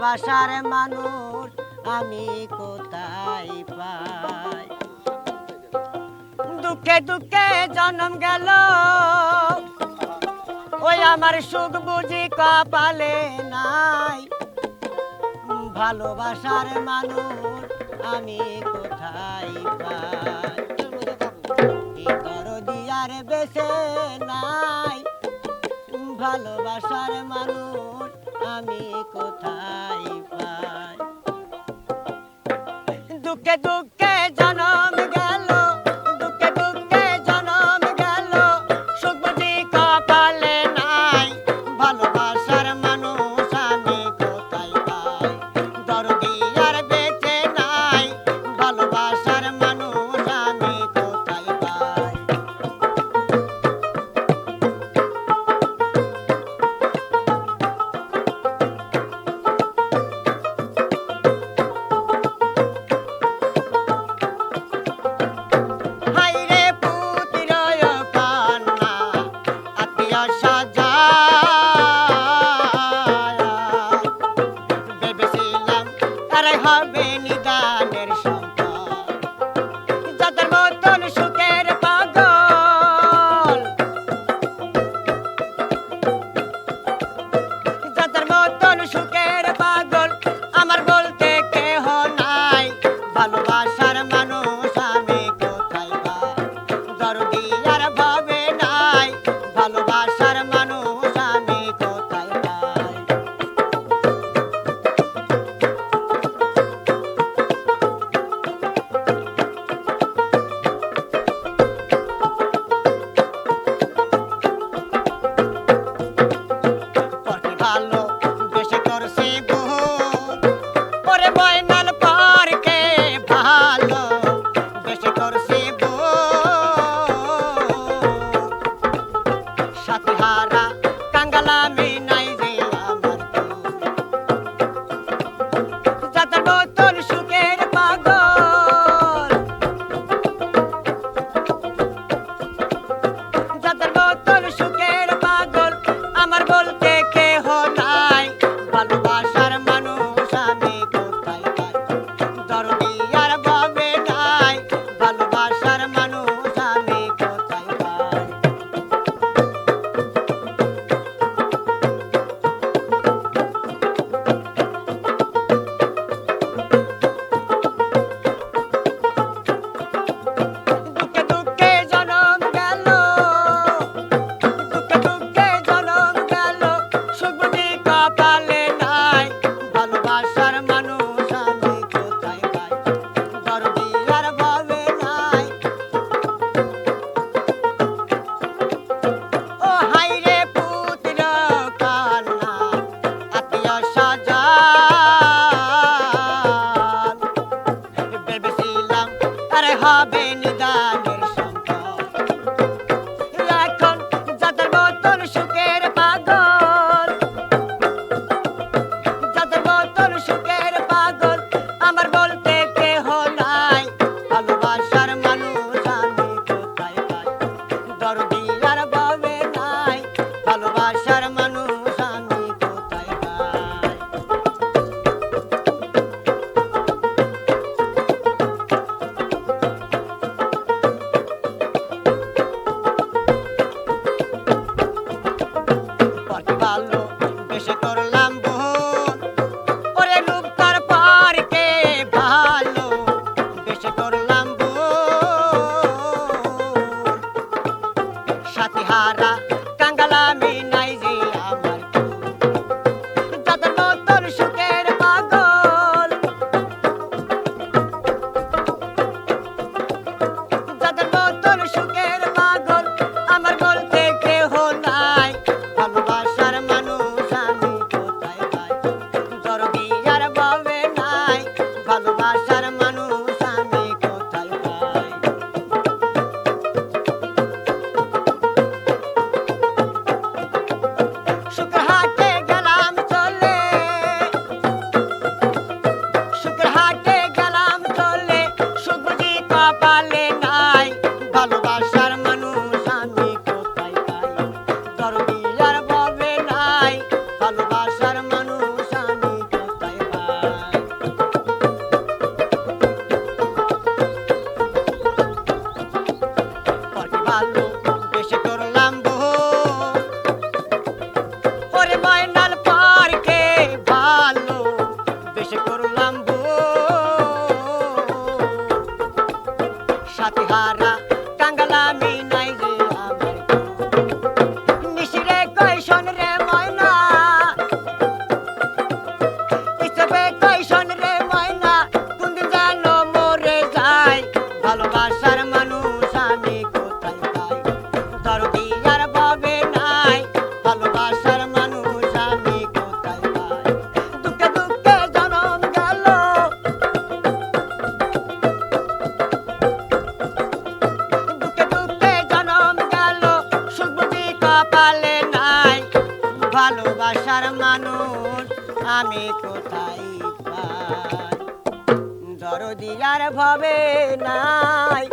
বাসার মানুষ আমি কোথায় পাই? দুঃখে দুঃখে জন্ম গেল, ওই আমার সুখ বুঝি কপালে নাই। ভালোবাসার মানুষ আমি কোথায় পাই? দরদি আর বেঁচে নাই, ভালোবাসার মানুষ আমি কোথায় পাই? দুঃখে দুঃখে জনম গেল, দুঃখে দুঃখে জনম গেল, সুখ বুঝি কপালে নাই। ভালোবাসার মানুষ আমি কোথায় পাই? দরদি আর বেঁচে নাই, ভালোবাসার মানুষ আমি কোথায় পাই? হায়রে পুতির কান্না আত্মীয় স্বজন, ভেবেছিলাম আরে হবে নিদানের সম্পদ, যাদের মতন সুখের পাগল, যাদের মতন সুখের পাগল আমার বলতে কেহ নাই। ভালোবাসার মানুষ আমি কোথায় পাই? দরদি আর ভাবে নাই, ভালোবাসার মানুষ আমি কোথায় পাই? পরকে ভালো বেশি করছে বহু, আমি কোথায় পাই দরদিয়ার ভবে নাই